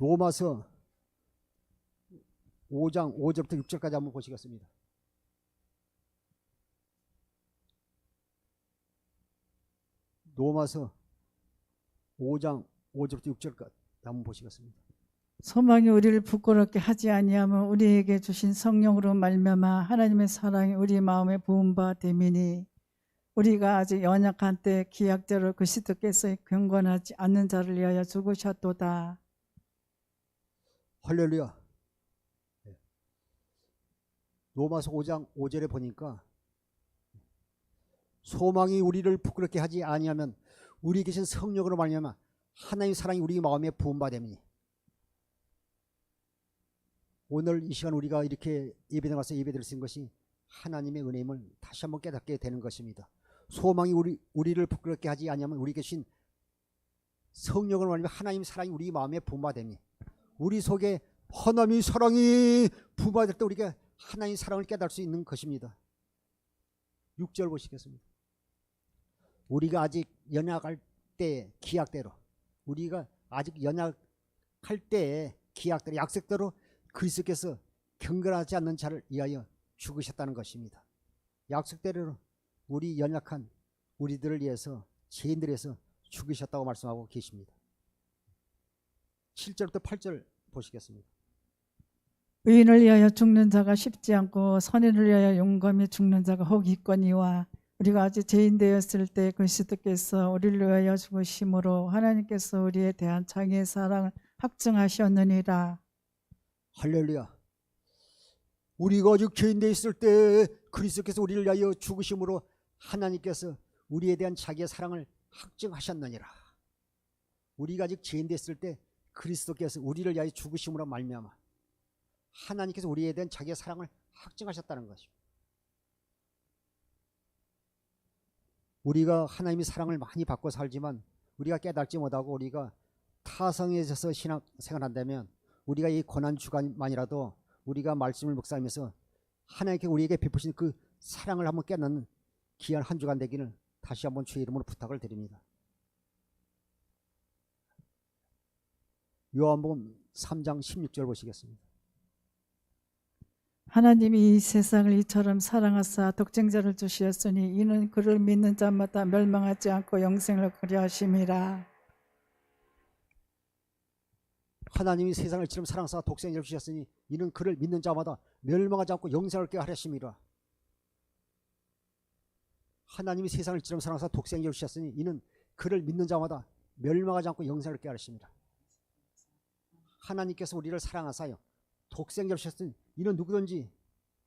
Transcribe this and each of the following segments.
로마서 5장 5절부터 6절까지 한번 보시겠습니다. 로마서 5장 5절부터 6절까지 한번 보시겠습니다. 소망이 우리를 부끄럽게 하지 아니하면 우리에게 주신 성령으로 말미암아 하나님의 사랑이 우리 마음에 부은 바 됨이니 우리가 아직 연약한 때 기약대로 그리스도께서 경건하지 않는 자를 위하여 죽으셨도다. 할렐루야. 로마서 5장 5절에 보니까 소망이 우리를 부끄럽게 하지 아니하면 우리 계신 성령으로 말미암아 하나님의 사랑이 우리 마음에 부은 바 됨이니. 오늘 이 시간 우리가 이렇게 예배당에 와서 예배드릴 수 있는 것이 하나님의 은혜임을 다시 한번 깨닫게 되는 것입니다. 소망이 우리를 부끄럽게 하지 아니하면 우리 계신 성령을 말하면 하나님의 사랑이 우리 마음에 부은 바 됨이니. 우리 속에 하나님의 사랑이 부어질 때 우리가 하나님의 사랑을 깨달을 수 있는 것입니다. 6절 보시겠습니다. 우리가 아직 연약할 때 기약대로, 우리가 아직 연약할 때 기약대로, 약속대로 그리스도께서 경건하지 않는 자를 위하여 죽으셨다는 것입니다. 약속대로 우리 연약한 우리들을 위해서, 죄인들을 위해서 죽으셨다고 말씀하고 계십니다. 7절부터 8절 보시겠습니다. 의인을 위하여 죽는 자가 쉽지 않고 선인을 위하여 용감히 죽는 자가 혹 있거니와 우리가 아직 죄인 되었을 때 그리스도께서 우리를 위하여 죽으심으로 하나님께서 우리에 대한 자기의 사랑을 확증하셨느니라. 할렐루야. 우리가 아직 죄인 되어 있을 때 그리스도께서 우리를 위하여 죽으심으로 하나님께서 우리에 대한 자기의 사랑을 확증하셨느니라. 우리가 아직 죄인 됐을 때 그리스도께서 우리를 위하여 죽으심으로 말미암아 하나님께서 우리에 대한 자기의 사랑을 확증하셨다는 것입니다. 우리가 하나님의 사랑을 많이 받고 살지만 우리가 깨닫지 못하고 우리가 타성에서 신앙생활 한다면 우리가 이 고난 주간만이라도 우리가 말씀을 묵상하면서 하나님께 우리에게 베푸신 그 사랑을 한번 깨닫는 귀한 한 주간 되기를 다시 한번 주의 이름으로 부탁을 드립니다. 요한복음 3장 16절 보시겠습니다. 하나님이 이 세상을 이처럼 사랑하사 독생자를 주시었으니 이는 그를 믿는 자마다 멸망하지 않고 영생을 그리하심이라. 하나님이 세상을 이처럼 사랑하사 독생자를 주셨으니 이는 그를 믿는 자마다 멸망하지 않고 영생을 얻게 하셨습니다. 하나님이 세상을 이처럼 사랑하사 독생자를 주셨으니 이는 그를 믿는 자마다 멸망하지 않고 영생을 얻게 하셨습니다. 하나님께서 우리를 사랑하사요 독생자를 주셨으니 이는 누구든지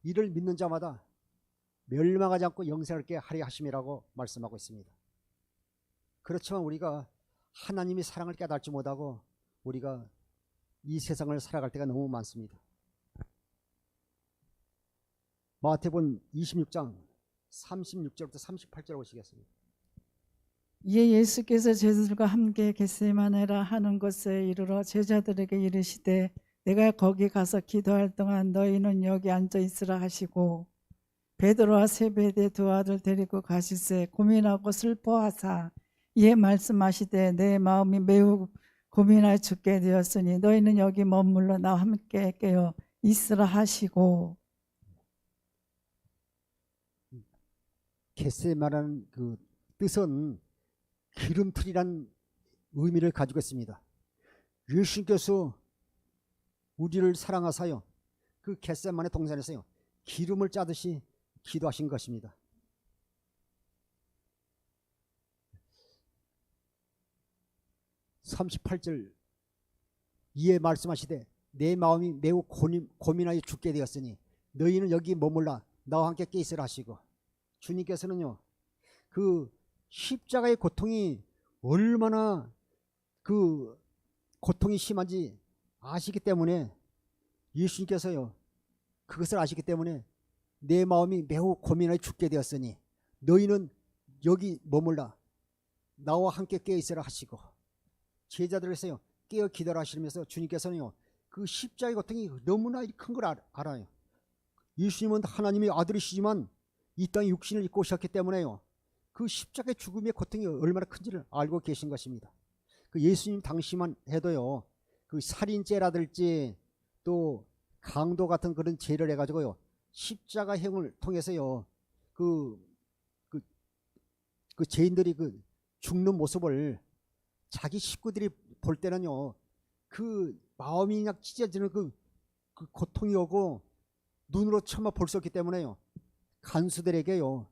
이를 믿는 자마다 멸망하지 않고 영생을 얻게 하려 하심이라고 말씀하고 있습니다. 그렇지만 우리가 하나님의 사랑을 깨닫지 못하고 우리가 이 세상을 살아갈 때가 너무 많습니다. 마태복음 26장 36절부터 38절 보시겠습니다. 이에 예수께서 제자들과 함께 겟세마네라 하는 곳에 이르러 제자들에게 이르시되 내가 거기 가서 기도할 동안 너희는 여기 앉아 있으라 하시고 베드로와 세베대 두 아들 데리고 가시세 고민하고 슬퍼하사 이에 말씀하시되 내 마음이 매우 고민하여 죽게 되었으니 너희는 여기 머물러 나와 함께 깨어 있으라 하시고. 겟세마라는 그 뜻은 기름틀이란 의미를 가지고 있습니다. 예수님께서 우리를 사랑하사요 그 겟세마네 동산에서요 기름을 짜듯이 기도하신 것입니다. (38절) 이에 말씀하시되 내 마음이 매우 고민하여 죽게 되었으니 너희는 여기 머물라 나와 함께 깨 있으라 하시고, 주님께서는요 그 십자가의 고통이 얼마나 그 고통이 심한지 아시기 때문에 예수님께서요 그것을 아시기 때문에 내 마음이 매우 고민하여 죽게 되었으니 너희는 여기 머물라 나와 함께 깨어 있으라 하시고, 제자들에서요 깨어 기도를 하시면서 주님께서는요 그 십자가의 고통이 너무나 큰 걸 알아요. 예수님은 하나님의 아들이시지만 이 땅에 육신을 입고 오셨기 때문에요 그 십자가의 죽음의 고통이 얼마나 큰지를 알고 계신 것입니다. 그 예수님 당시만 해도요 그 살인죄라든지 또 강도 같은 그런 죄를 해가지고요 십자가형을 통해서요 그 죄인들이 그 죽는 모습을 자기 식구들이 볼 때는요 그 마음이 그냥 찢어지는 그 고통이 오고 눈으로 처음 볼 수 없기 때문에요 간수들에게요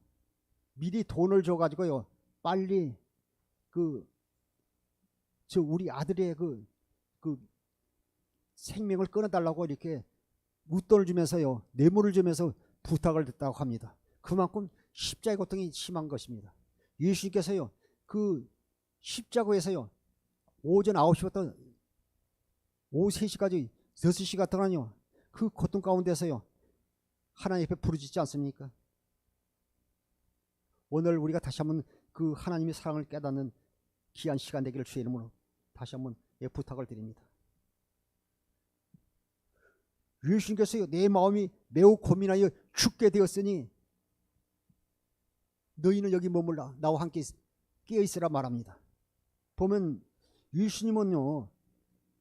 미리 돈을 줘가지고요 빨리 우리 아들의 그 생명을 끊어달라고 이렇게 웃돈을 주면서요 뇌물을 주면서 부탁을 했다고 합니다. 그만큼 십자가의 고통이 심한 것입니다. 예수님께서요 그 십자가에서요 오전 9시부터 오후 3시까지 6시간 동안요 그 고통 가운데서요 하나님 앞에 부르짖지 않습니까? 오늘 우리가 다시 한번 그 하나님의 사랑을 깨닫는 귀한 시간 되기를 주의 이름으로 다시 한번 부탁을 드립니다. 예수님께서요 내 마음이 매우 고민하여 죽게 되었으니 너희는 여기 머물라 나와 함께 깨어있으라 말합니다. 보면 예수님은요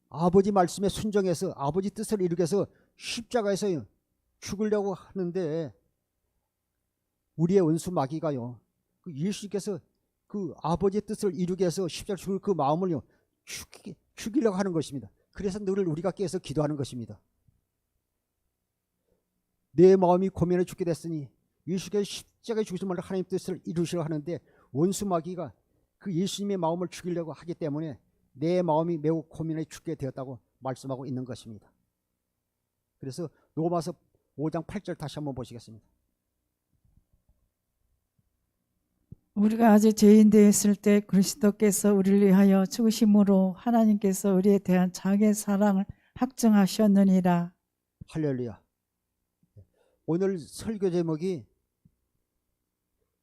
아버지 말씀에 순종해서 아버지 뜻을 이루기 위해서 십자가에서 죽으려고 하는데 우리의 원수 마귀가요 그 예수님께서 그 아버지의 뜻을 이루기 위해서 십자가 죽을 그 마음을요 죽이려고 하는 것입니다. 그래서 늘 우리가 깨어서 기도하는 것입니다. 내 마음이 고민에 죽게 됐으니 예수께서 십자가에 죽으신 말로 하나님 뜻을 이루시려 하는데 원수 마귀가 그 예수님의 마음을 죽이려고 하기 때문에 내 마음이 매우 고민에 죽게 되었다고 말씀하고 있는 것입니다. 그래서 로마서 5장 8절 다시 한번 보시겠습니다. 우리가 아직 죄인 되었을 때 그리스도께서 우리를 위하여 죽으심으로 하나님께서 우리에 대한 자기의 사랑을 확증하셨느니라. 할렐루야. 오늘 설교 제목이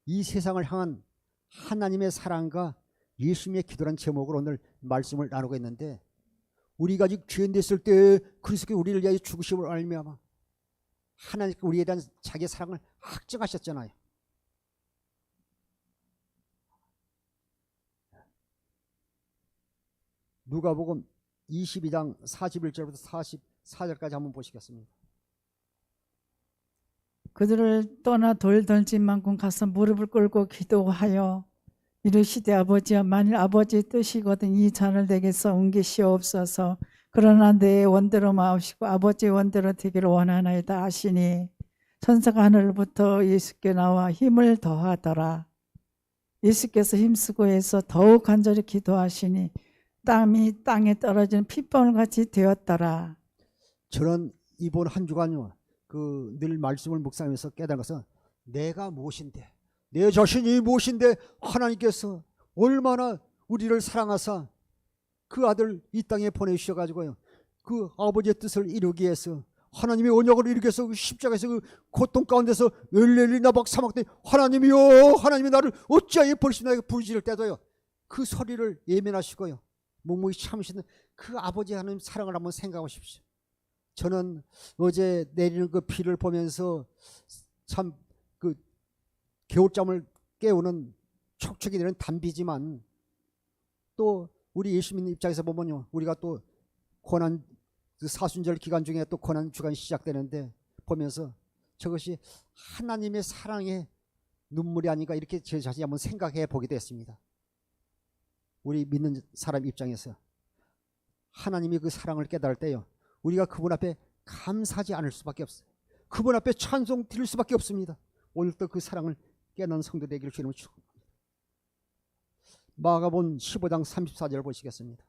이 세상을 향한 하나님의 사랑과 예수님의 기도라는 제목으로 오늘 말씀을 나누고 있는데 우리가 아직 죄인 됐을 때 그리스도께서 우리를 위하여 죽으심을 알미하마 하나님께서 우리에 대한 자기의 사랑을 확증하셨잖아요. 누가복음 22장 41절부터 44절까지 한번 보시겠습니다. 그들을 떠나 돌 던진 만큼 가서 무릎을 꿇고 기도하여 이르시되 아버지여 만일 아버지의 뜻이거든 이 잔을 내게서 옮기시옵소서. 그러나 내 원대로 마옵시고 아버지의 원대로 되기를 원하나이다 하시니 천사가 하늘부터 예수께 나와 힘을 더하더라. 예수께서 힘쓰고 해서 더욱 간절히 기도하시니 땀이 땅에 떨어지는 핏방울같이 되었더라. 저는 이번 한 주간요 늘 말씀을 묵상하면서 깨달은 것은 내가 무엇인데 내 자신이 무엇인데 하나님께서 얼마나 우리를 사랑하사 그 아들 이 땅에 보내주셔가지고요 그 아버지의 뜻을 이루기 위해서 하나님의 언약을 이루기 위해서 그 십자가에서 그 고통 가운데서 엘렐리 나박 사막대 하나님이여 하나님이 나를 어찌하여 버리시나요 부르짖을 때도요 그 소리를 예면하시고요 묵묵히 참으시는 그 아버지 하나님 사랑을 한번 생각하십시오. 저는 어제 내리는 그 비를 보면서 참 그 겨울잠을 깨우는 촉촉이 되는 단비지만 또 우리 예수 믿는 입장에서 보면요 우리가 또 고난 사순절 기간 중에 또 고난 주간이 시작되는데 보면서 저것이 하나님의 사랑의 눈물이 아닌가 이렇게 제 자신이 한번 생각해 보기도 했습니다. 우리 믿는 사람 입장에서 하나님이 그 사랑을 깨달을 때요 우리가 그분 앞에 감사하지 않을 수밖에 없어요. 그분 앞에 찬송 드릴 수밖에 없습니다. 오늘도 그 사랑을 깨닫는 성도 되기를 주님을 축복합니다. 마가복음 15장 34절 보시겠습니다.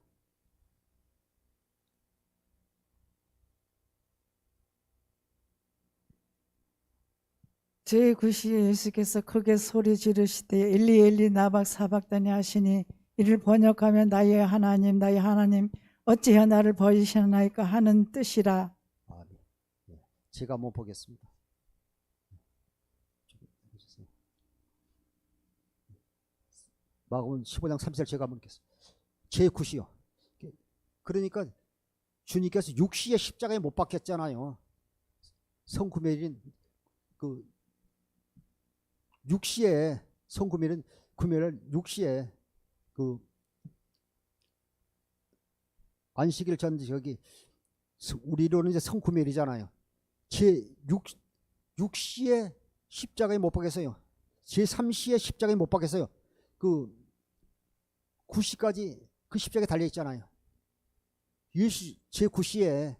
제9시 예수께서 크게 소리 지르시되 엘리 엘리 나박 사박다니 하시니 이를 번역하면 나의 하나님 어찌하여 나를 버리시나이까 하는 뜻이라. 네. 제가 한번 보겠습니다. 마가복음 15장 30절 제가 한번 읽겠습니다. 제9시요. 그러니까 주님께서 육시의 십자가에 못 박혔잖아요. 성구매일인 그 육시에 성구매일은 금요일 육시에 그 안식일 전 저기 우리로는 이제 성구멸이잖아요. 제 6시에 십자가에 못 박혔어요. 제 3시에 십자가에 못 박혔어요. 그 9시까지 그 십자가에 달려 있잖아요. 제 9시에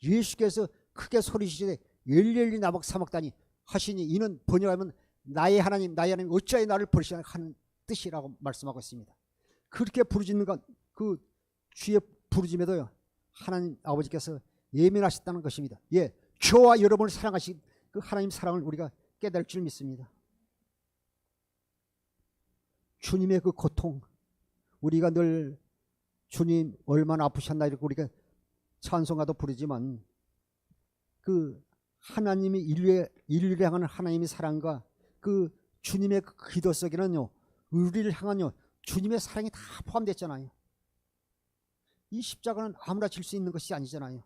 예수께서 크게 소리치시되 열렬히 나박 사막다니 하시니 이는 번역하면 나의 하나님 어찌하여 나를 버리시나 하는 뜻이라고 말씀하고 있습니다. 그렇게 부르짖는 것, 그 주의 부르짖음에도요 하나님 아버지께서 예민하셨다는 것입니다. 예, 저와 여러분을 사랑하신 그 하나님 사랑을 우리가 깨달을 줄 믿습니다. 주님의 그 고통, 우리가 늘 주님 얼마나 아프셨나 이렇게 우리가 찬송가도 부르지만 그 하나님이 인류를 향하는 하나님의 사랑과 그 주님의 그 기도 속에는요 우리를 향한요 주님의 사랑이 다 포함됐잖아요. 이 십자가는 아무나 질 수 있는 것이 아니잖아요.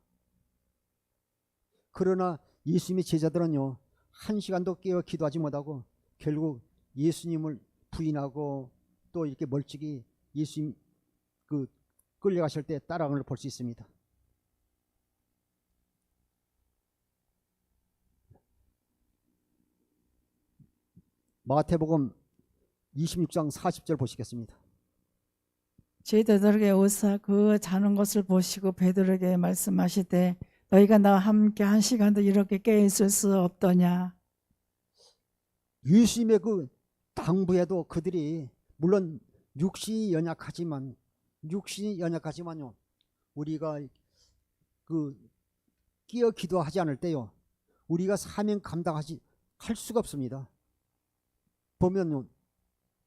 그러나 예수님의 제자들은요 한 시간도 깨어 기도하지 못하고 결국 예수님을 부인하고 또 이렇게 멀찍이 예수님 그 끌려가실 때 따라간 걸 볼 수 있습니다. 마태복음 26장 40절 보시겠습니다. 제자들에게 오사 그 자는 것을 보시고 베드로에게 말씀하시되 너희가 나와 함께 한 시간도 이렇게 깨어 있을 수 없더냐. 예수님의 그 당부에도 그들이 물론 육신이 연약하지만요 우리가 그 끼어 기도하지 않을 때요 우리가 사명 할 수가 없습니다. 보면요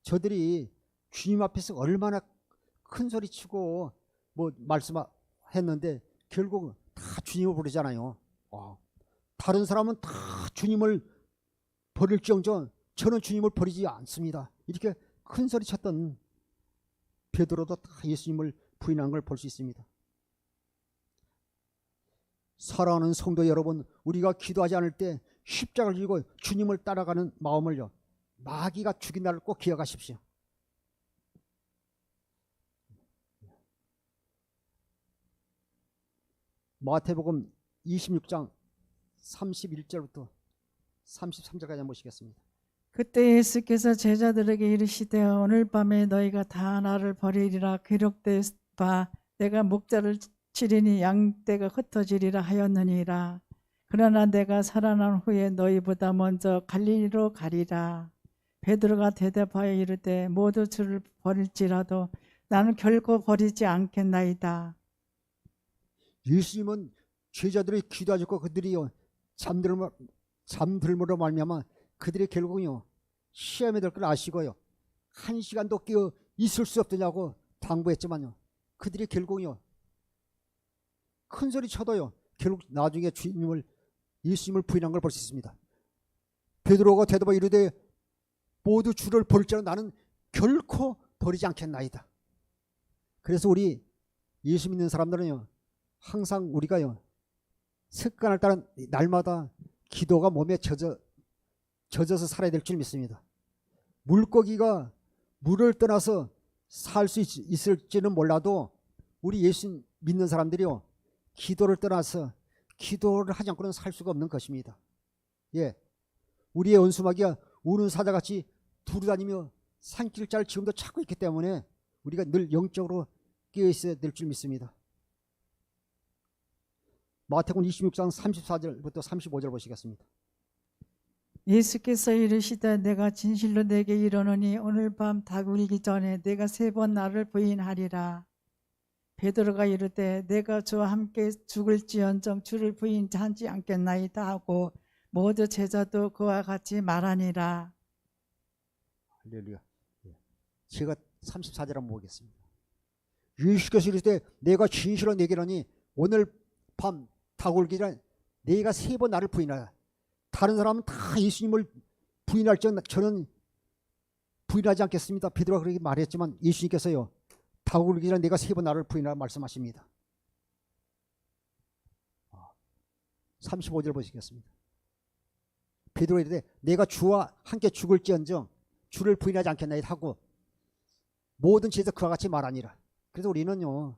저들이 주님 앞에서 얼마나 큰 소리 치고 뭐 말씀했는데 결국 다 주님을 부르잖아요. 다른 사람은 다 주님을 버릴지언정 저는 주님을 버리지 않습니다. 이렇게 큰 소리 쳤던 베드로도 다 예수님을 부인한 걸 볼 수 있습니다. 사랑하는 성도 여러분, 우리가 기도하지 않을 때 십자가를 지고 주님을 따라가는 마음을요 마귀가 죽인 날을 꼭 기억하십시오. 마태복음 26장 31절부터 33절까지 한번 보시겠습니다. 그때 예수께서 제자들에게 이르시되 오늘 밤에 너희가 다 나를 버리리라 기록된 바 내가 목자를 치리니 양떼가 흩어지리라 하였느니라. 그러나 내가 살아난 후에 너희보다 먼저 갈릴리로 가리라. 베드로가 대답하여 이르되 모두 주를 버릴지라도 나는 결코 버리지 않겠나이다. 예수님은 제자들이 기도하셨고 그들이요 잠들므로 말미암아 그들이 결국은요 시험에 들 걸 아시고요 한 시간도 깨어 있을 수 없더냐고 당부했지만요 그들이 결국은요 큰 소리 쳐도요 결국 나중에 예수님을 부인한 걸 볼 수 있습니다. 베드로가 대답하여 이르되 모두 주를 버릴지라도 나는 결코 버리지 않겠나이다. 그래서 우리 예수 믿는 사람들은요 항상 우리가요 습관을 따라 날마다 기도가 몸에 젖어서 살아야 될 줄 믿습니다. 물고기가 물을 떠나서 살 수 있을지는 몰라도 우리 예수 믿는 사람들이요 기도를 떠나서 기도를 하지 않고는 살 수가 없는 것입니다. 예, 우리의 원수마귀가 우는 사자같이 두루다니며 산길자를 지금도 찾고 있기 때문에 우리가 늘 영적으로 깨어 있어야 될 줄 믿습니다. 마태복음 26장 34절부터 35절 보시겠습니다. 예수께서 이르시되 내가 진실로 내게 이르노니 오늘 밤 다굴기 전에 내가 3번 나를 부인하리라. 베드로가 이르되 내가 주와 함께 죽을지언정 주를 부인하지 않겠나이다 하고 모두 제자도 그와 같이 말하니라. 할렐루야. 제가 34절 한번 보겠습니다. 예수께서 이르시되 내가 진실로 내게 이르노니 오늘 밤 다굴기 전에 내가 3번 나를 부인하라. 다른 사람은 다 예수님을 부인할지언정 저는 부인하지 않겠습니다. 베드로가 그렇게 말했지만 예수님께서요 다굴기 전에 내가 3번 나를 부인하라 말씀하십니다. 35절 보시겠습니다. 베드로가 이르되 내가 주와 함께 죽을지언정 주를 부인하지 않겠나이다 하고 모든 제자 그와 같이 말하니라. 그래서 우리는요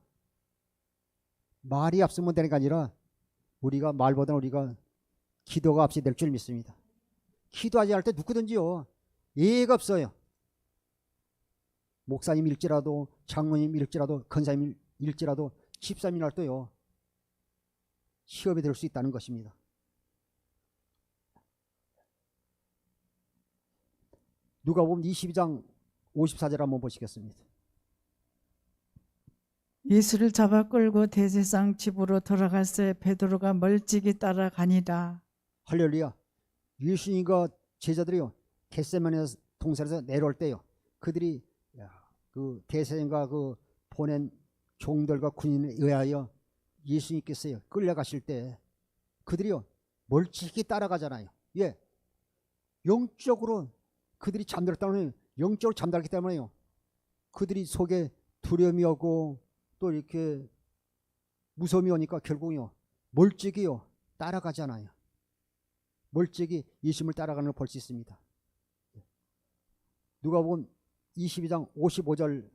말이 앞서면 되는 게 아니라 우리가 말보다는 우리가 기도가 앞서 될 줄 믿습니다. 기도하지 않을 때 누구든지요 예의가 없어요. 목사님일지라도 장로님일지라도 권사님일지라도 집사님이라도요 시험에 들 수 있다는 것입니다. 누가복음 22장 54절 한번 보시겠습니다. 예수를 잡아 끌고 대제사장 집으로 돌아갈새 베드로가 멀찍이 따라가니라. 할렐루야. 예수님과 제자들이요 겟세마네 동산에서 내려올 때요 그들이 그 대제사장과 그 보낸 종들과 군인에 의하여 예수님께서요 끌려가실 때 그들이요 멀찍이 따라가잖아요. 예, 영적으로 그들이 잠들었다면 영적으로 잠들었기 때문에요 그들이 속에 두려움이 오고 또 이렇게 무서움이 오니까 결국요 멀찍이요 따라가잖아요. 멀찍이 예수님을 따라가는 걸 볼 수 있습니다. 누가복음 22장 55절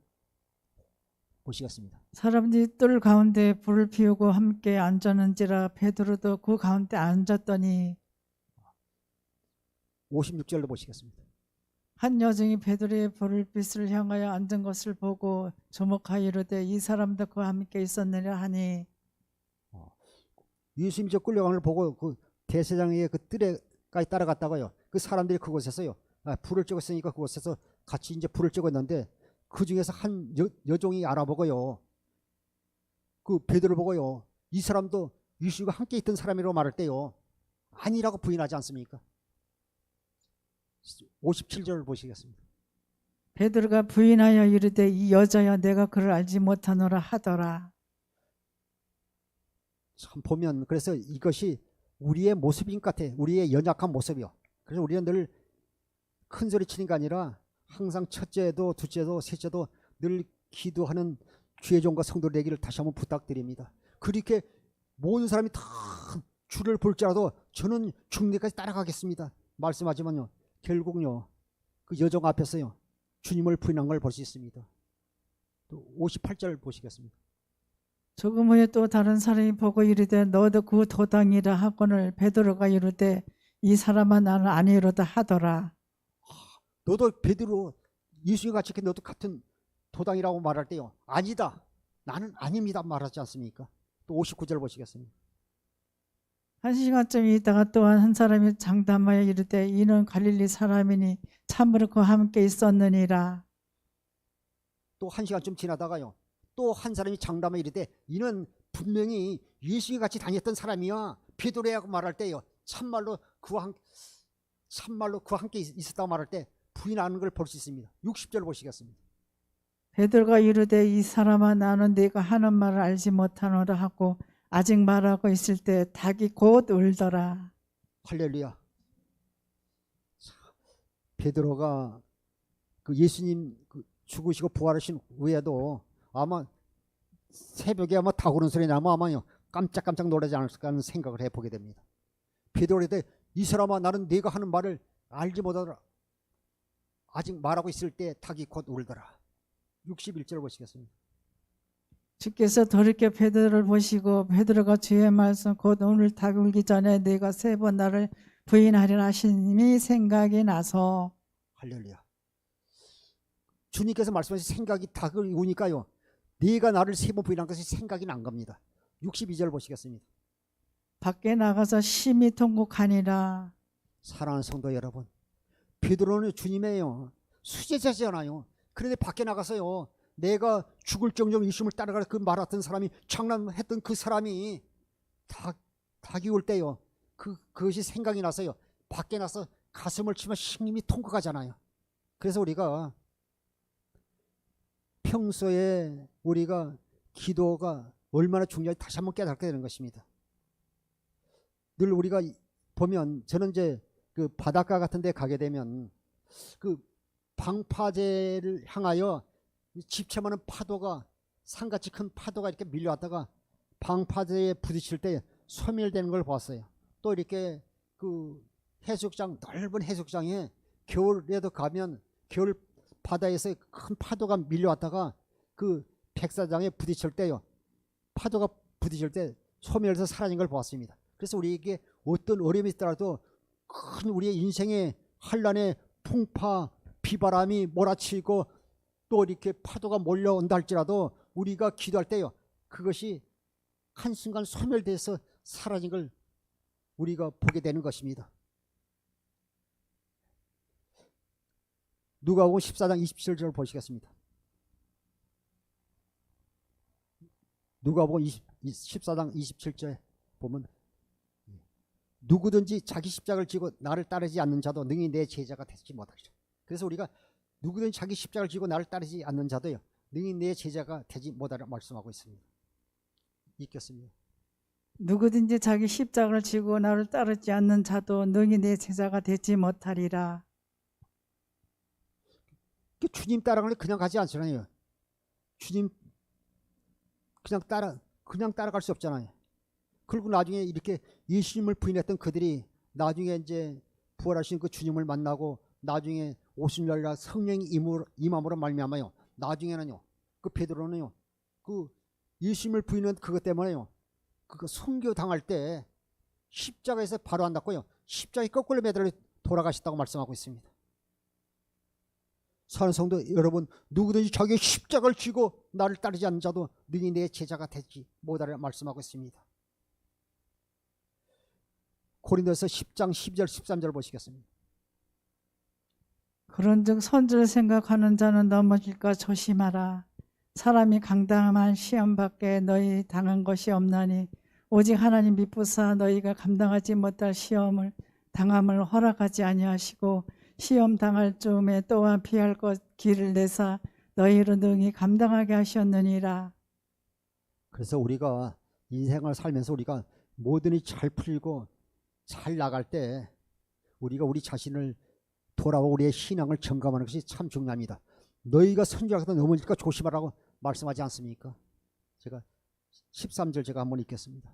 보시겠습니다. 사람들이 뜰 가운데 불을 피우고 함께 앉았는지라 베드로도 그 가운데 앉았더니 56절로 보시겠습니다. 한 여종이 베드로의 불빛을 향하여 앉은 것을 보고 주목하여 이르되 이 사람도 그와 함께 있었느냐 하니 예수님이 저 끌려가는 걸 보고 그 대제사장의 그 뜰에까지 따라갔다가요 그 사람들이 그곳에서요 불을 쬐고 있으니까 그곳에서 같이 이제 불을 쬐고 있는데 그 중에서 한 여종이 알아보고요 그 베드로를 보고요 이 사람도 예수님과 함께 있던 사람이라고 말할 때요 아니라고 부인하지 않습니까? 57절을 보시겠습니다. 베드로가 부인하여 이르되 이 여자여 내가 그를 알지 못하노라 하더라. 참 보면 그래서 이것이 우리의 모습인 것 같아. 우리의 연약한 모습이요. 그래서 우리는 늘 큰 소리 치는 게 아니라 항상 첫째도 둘째도 셋째도 늘 기도하는 주의 종과 성도 되기를 다시 한번 부탁드립니다. 그렇게 모든 사람이 다 주를 볼지라도 저는 죽는 데까지 따라가겠습니다 말씀하지만요 결국요 그 여종 앞에서요 주님을 부인한 걸 볼 수 있습니다. 또 58절 보시겠습니다. 조금 후에 또 다른 사람이 보고 이르되 너도 그 도당이라 하거늘 베드로가 이르되 이 사람아 나는 아니로다 하더라. 너도 베드로 예수님 같이 너도 같은 도당이라고 말할 때요 아니다 나는 아닙니다 말하지 않습니까? 또 59절 보시겠습니다. 한 시간쯤 있다가 또한 한 사람이 장담하여 이르되 이는 갈릴리 사람이니 참으로 그와 함께 있었느니라. 또 한 시간쯤 지나다가요 또 한 사람이 장담하여 이르되 이는 분명히 예수님 같이 다녔던 사람이야 베드로라고 말할 때요 참말로 그와 함께 있었다고 말할 때 부인하는 걸 볼 수 있습니다. 60절 보시겠습니다. 베드로가 이르되 이 사람아 나는 네가 하는 말을 알지 못하노라 하고 아직 말하고 있을 때 닭이 곧 울더라. 할렐루야. 베드로가 그 예수님 죽으시고 부활하신 후에도 아마 새벽에 아마 닭 우는 소리 나면 아마요 깜짝깜짝 놀라지 않을까 하는 생각을 해보게 됩니다. 베드로한테 이 사람아 나는 네가 하는 말을 알지 못하더라. 아직 말하고 있을 때 닭이 곧 울더라. 61절 보시겠습니다. 주께서 돌이켜 베드로를 보시고 베드로가 주의 말씀 곧 오늘 닭 울기 전에 네가 세 번 나를 부인하리라 하시니 생각이 나서 할렐루야. 주님께서 말씀하신 생각이 닭을 우니까요 네가 나를 세 번 부인한 것이 생각이 난 겁니다. 62절 보시겠습니다. 밖에 나가서 심히 통곡하니라. 사랑하는 성도 여러분 베드로는 주님의요 수제자잖아요. 그런데 밖에 나가서요 내가 죽을 정도로 예수님을 따라갈 그 말했던 사람이 장난했던 그 사람이 닭이 울 때요 그것이 생각이 나서요 밖에 나서 가슴을 치면 심히 통곡하잖아요. 그래서 우리가 평소에 우리가 기도가 얼마나 중요한지 다시 한번 깨닫게 되는 것입니다. 늘 우리가 보면 저는 이제 그 바닷가 같은 데 가게 되면 그 방파제를 향하여 집채만한 파도가 산같이 큰 파도가 이렇게 밀려왔다가 방파제에 부딪힐 때 소멸되는 걸 봤어요. 또 이렇게 그 해수욕장 넓은 해수욕장에 겨울에도 가면 겨울 바다에서 큰 파도가 밀려왔다가 그 백사장에 부딪힐 때요 파도가 부딪힐 때 소멸해서 사라진 걸 보았습니다. 그래서 우리에게 어떤 어려움이 있더라도 큰 우리의 인생의 환란의 풍파, 비바람이 몰아치고 또 이렇게 파도가 몰려온다 할지라도 우리가 기도할 때요, 그것이 한순간 소멸돼서 사라진 걸 우리가 보게 되는 것입니다. 누가복음 14장 27절을 보시겠습니다. 누가복음 14장 27절에 보면 누구든지 자기 십자가를 지고 나를 따르지 않는 자도 능히 내 제자가 되지 못하리라. 그래서 우리가 누구든지 자기 십자가를 지고 나를 따르지 않는 자도요, 능히 내 제자가 되지 못하리라 말씀하고 있습니다. 읽겠습니다. 누구든지 자기 십자가를 지고 나를 따르지 않는 자도 능히 내 제자가 되지 못하리라. 주님 따라가는 그냥 가지 않잖아요. 주님 그냥 따라갈 수 없잖아요. 그리고 나중에 이렇게 예수님을 부인했던 그들이 나중에 이제 부활하신 그 주님을 만나고 나중에 오순절날 성령이 임함으로 말미암아요. 나중에는요, 그 베드로는요, 그 예수님을 부인한 그것 때문에요, 그 순교 당할 때 십자가에서 바로 안 닿고요, 십자가에 거꾸로 매달려 돌아가셨다고 말씀하고 있습니다. 사랑하는 성도 여러분, 누구든지 자기의 십자가를 쥐고 나를 따르지 않는 자도 능히 내 제자가 되지 못하리라 말씀하고 있습니다. 고린도서 10장 12절 13절 보시겠습니다. 그런즉 선지를 생각하는 자는 넘어질까 조심하라. 사람이 강당한 시험 밖에 너희 당한 것이 없나니 오직 하나님 미쁘사 너희가 감당하지 못할 시험을 당함을 허락하지 아니하시고 시험 당할 즈음에 또한 피할 것 길을 내사 너희로 능히 감당하게 하셨느니라. 그래서 우리가 인생을 살면서 우리가 뭐든지 잘 풀고 잘 나갈 때 우리가 우리 자신을 돌아보고 우리의 신앙을 점검하는 것이 참 중요합니다. 너희가 선지자가 넘어질까 조심하라고 말씀하지 않습니까? 제가 13절 제가 한번 읽겠습니다.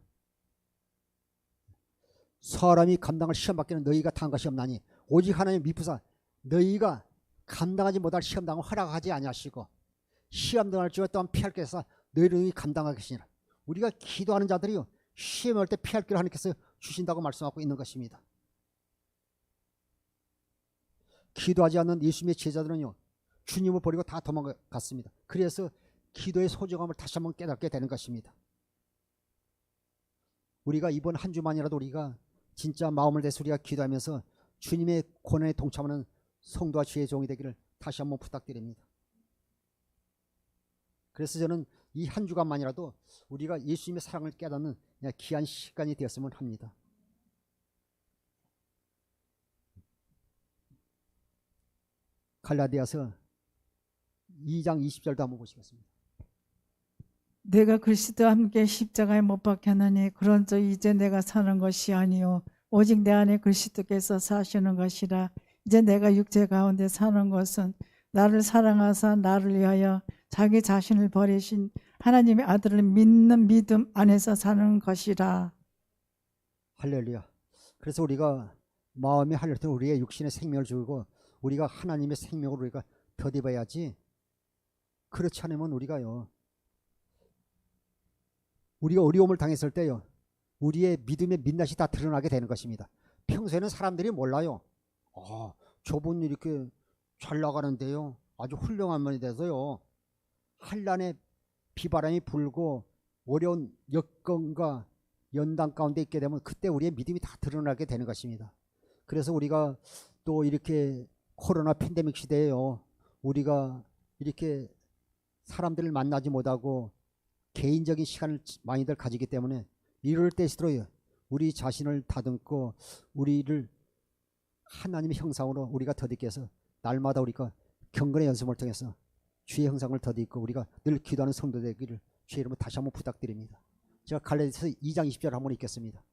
사람이 감당할 시험 밖에는 너희가 당한 것이 없나니 오직 하나님 미쁘사 너희가 감당하지 못할 시험 당을 허락하지 아니하시고 시험 당할 즈음에 또한 피할 것에서 너희를 능히 감당하겠으니라. 우리가 기도하는 자들이요, 시험할 때 피할 길을 하나님께서 주신다고 말씀하고 있는 것입니다. 기도하지 않는 예수님의 제자들은요, 주님을 버리고 다 도망갔습니다. 그래서 기도의 소중함을 다시 한번 깨닫게 되는 것입니다. 우리가 이번 한 주만이라도 우리가 진짜 마음을 내서 우리가 기도하면서 주님의 고난에 동참하는 성도와 주의 종이 되기를 다시 한번 부탁드립니다. 그래서 저는 이 한 주간만이라도 우리가 예수님의 사랑을 깨닫는 귀한 시간이 되었으면 합니다. 갈라디아서 2장 20절도 한번 보시겠습니다. 내가 그리스도와 함께 십자가에 못 박혔느니 그런즉 이제 내가 사는 것이 아니요 오직 내 안에 그리스도께서 사시는 것이라. 이제 내가 육체 가운데 사는 것은 나를 사랑하사 나를 위하여 자기 자신을 버리신 하나님의 아들을 믿는 믿음 안에서 사는 것이라. 할렐루야. 그래서 우리가 마음이 할렐 때 우리의 육신의 생명을 주고 우리가 하나님의 생명으로 우리가 덧입어야지. 그렇지 않으면 우리가 어려움을 당했을 때요, 우리의 믿음의 민낯이 다 드러나게 되는 것입니다. 평소에는 사람들이 몰라요. 저분 이렇게 잘 나가는데요, 아주 훌륭한 분이 돼서요, 한란의 비바람이 불고 어려운 여건과 연단 가운데 있게 되면 그때 우리의 믿음이 다 드러나게 되는 것입니다. 그래서 우리가 또 이렇게 코로나 팬데믹 시대에요, 우리가 이렇게 사람들을 만나지 못하고 개인적인 시간을 많이들 가지기 때문에 이럴 때일수록 우리 자신을 다듬고 우리를 하나님의 형상으로 우리가 덧입게 해서 날마다 우리가 경건의 연습을 통해서 주의 형상을 덧입고 우리가 늘 기도하는 성도 되기를 주의 이름으로 다시 한번 부탁드립니다. 제가 갈라디아서 2장 20절 한번 읽겠습니다.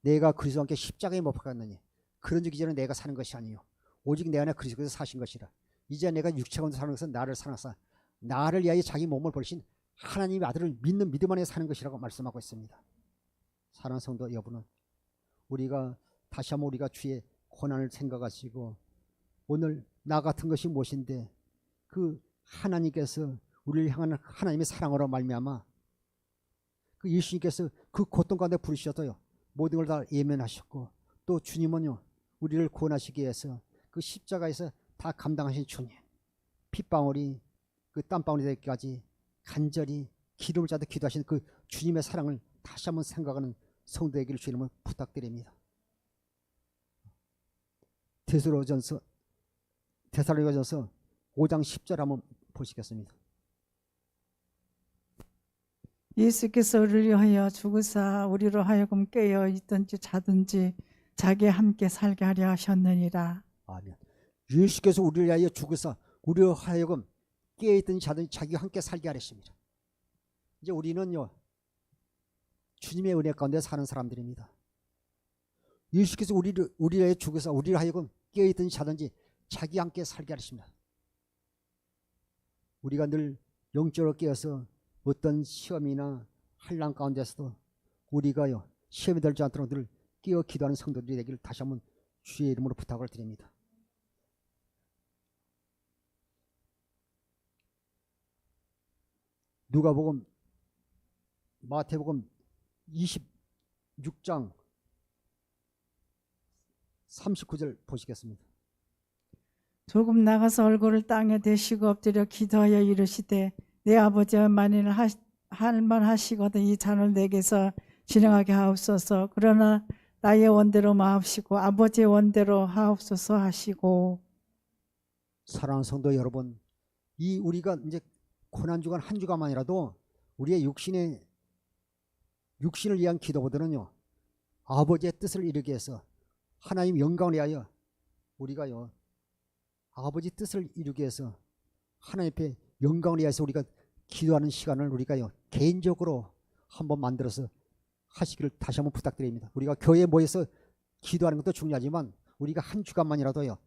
내가 그리스도와 함께 십자가에 못 박았느니 그런즉 이제는 내가 사는 것이 아니요 오직 내 안에 그리스도께서 사신 것이라. 이제 내가 육체 가운데 사는 것은 나를 사랑하사 나를 위하여 자기 몸을 버리신 하나님의 아들을 믿는 믿음 안에 사는 것이라고 말씀하고 있습니다. 사랑하는 성도 여러분은 우리가 다시 한번 우리가 주의 고난을 생각하시고 오늘 나 같은 것이 무엇인데 그 하나님께서 우리를 향하는 하나님의 사랑으로 말미암아 그 예수님께서 그 고통 가운데 부르셔도요 모든 걸 다 예면하셨고, 또 주님은요 우리를 구원하시기 위해서 그 십자가에서 다 감당하신 주님, 핏방울이 그 땀방울이 되기까지 간절히 기름을 짜듯 기도하시는 그 주님의 사랑을 다시 한번 생각하는 성도 되기를 주의 이름으로 부탁드립니다. 데살로니가전서 5장 10절 한번 보시겠습니다. 예수께서 우리를 위하여 죽으사 우리로 하여금 깨어 있든지 자든지 자기와 함께 살게 하려 하셨느니라. 아멘. 예수께서 우리를 위하여 죽으사 우리로 하여금 깨어있든지 자든지 자기와 함께 살게 하셨습니다. 이제 우리는요 주님의 은혜 가운데 사는 사람들입니다. 예수께서 우리를 위하여 죽으사 우리로 하여금 깨어있든지 자든지 자기와 함께 살게 하셨습니다. 우리가 늘 영적으로 깨어서 어떤 시험이나 환난 가운데서도 우리가요 시험이 들지 않도록 늘 깨어 기도하는 성도들이 되기를 다시 한번 주의 이름으로 부탁을 드립니다. 누가복음, 마태복음 26장 39절 보시겠습니다. 조금 나가서 얼굴을 땅에 대시고 엎드려 기도하여 이르시되 내 아버지여 만일 할만하시거든 이 잔을 내게서 진행하게 하옵소서. 그러나 나의 원대로 마옵시고 아버지의 원대로 하옵소서 하시고. 사랑하는 성도 여러분, 이 우리가 이제 고난 주간 한 주간만이라도 우리의 육신을 위한 기도보다는요 아버지의 뜻을 이루기 위해서 하나님 영광을 위하여 우리가요 아버지 뜻을 이루기 위해서 하나님 앞에 영광을 위해서 우리가 기도하는 시간을 우리가요 개인적으로 한번 만들어서 하시기를 다시 한번 부탁드립니다. 우리가 교회에 모여서 기도하는 것도 중요하지만 우리가 한 주간만이라도요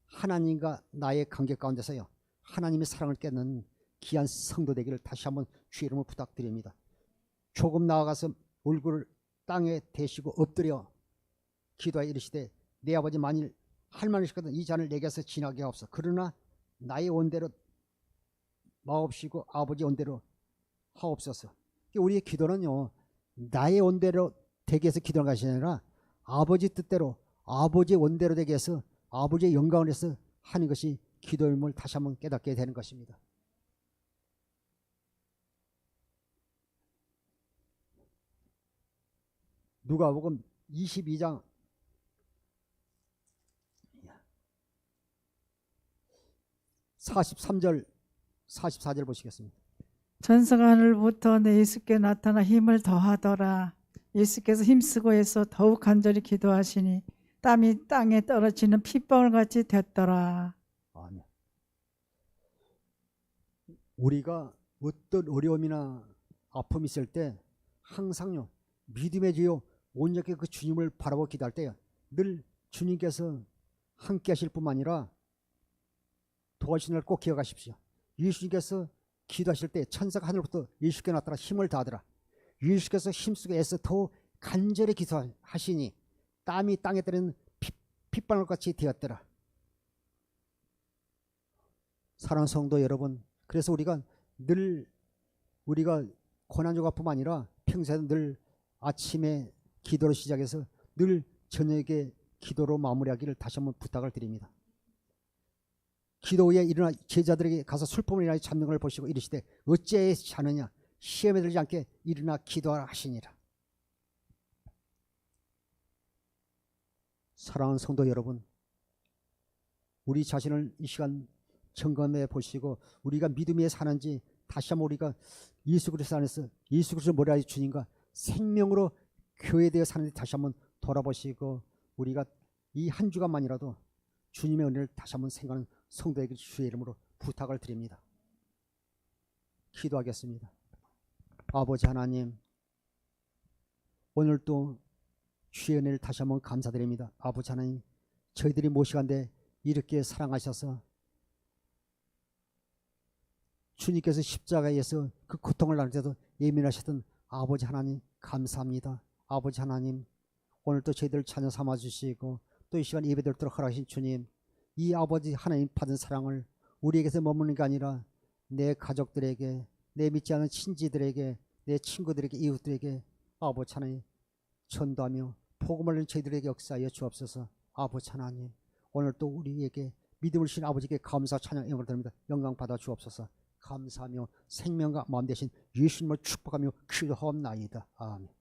하나님과 나의 관계 가운데서요 하나님의 사랑을 깨는 귀한 성도 되기를 다시 한번 주의 이름으로 부탁드립니다. 조금 나아가서 얼굴을 땅에 대시고 엎드려 기도하여 이르시되 내 아버지 만일 할만하시거든 이 잔을 내게서 지나게 하옵소서. 그러나 나의 원대로 마옵시고 아버지 원대로 하옵소서. 우리의 기도는요 나의 원대로 되게 해서 기도하는 것이 아니라 아버지 뜻대로 아버지의 원대로 되게 해서 아버지의 영광을 위해서 하는 것이 기도임을 다시 한번 깨닫게 되는 것입니다. 누가복음 22장 43절 44절 보시겠습니다. 전서가 하늘부터 내 예수께 나타나 힘을 더하더라. 예수께서 힘쓰고 해서 더욱 간절히 기도하시니 땀이 땅에 떨어지는 핏방울같이 됐더라. 아멘. 우리가 어떤 어려움이나 아픔이 있을 때 항상요 믿음의 주요 온전히 그 주님을 바라보고 기도할 때 늘 주님께서 함께 하실 뿐만 아니라 도와주시는 걸 꼭 기억하십시오. 예수님께서 기도하실 때 천사가 하늘부터 예수께 나타나 힘을 다하더라. 예수께서 힘쓰고 애써 더 간절히 기도하시니 땀이 땅에 떨어지는 핏방울같이 되었더라. 사랑하는 성도 여러분, 그래서 우리가 고난주가뿐만 아니라 평소에도 늘 아침에 기도로 시작해서 늘 저녁에 기도로 마무리하기를 다시 한번 부탁을 드립니다. 기도 후에 일어나 제자들에게 가서 술품을 인하여 잡는 걸 보시고 이르시되 어찌하여 자느냐 시험에 들지 않게 일어나 기도하라 하시니라. 사랑하는 성도 여러분, 우리 자신을 이 시간 점검해 보시고 우리가 믿음에 사는지 다시 한번 우리가 예수 그리스도 안에서 예수 그리스도 모래의 주님과 생명으로 교회되어 사는지 다시 한번 돌아보시고 우리가 이 한 주간만이라도 주님의 은혜를 다시 한번 생각하는 성도에게 주의 이름으로 부탁을 드립니다. 기도하겠습니다. 아버지 하나님, 오늘도 주의 은혜를 다시 한번 감사드립니다. 아버지 하나님, 저희들이 모시간데 이렇게 사랑하셔서 주님께서 십자가에서 그 고통을 나눌 때도 예민하셨던 아버지 하나님 감사합니다. 아버지 하나님, 오늘도 저희들 자녀 삼아주시고 또 이 시간 예배드리도록 허락하신 주님, 이 아버지 하나님 받은 사랑을 우리에게서 머무는 게 아니라 내 가족들에게, 내 믿지 않는 친지들에게, 내 친구들에게 이웃들에게 아버지 하나님 전도하며 복음을 알리는 저희들에게 역사하여 주옵소서. 아버지 하나님 오늘 또 우리에게 믿음을 주신 아버지께 감사 찬양 영광을 드립니다. 영광 받아 주옵소서. 감사하며 생명과 마음 되신 예수님을 축복하며 기도하옵나이다. 아멘.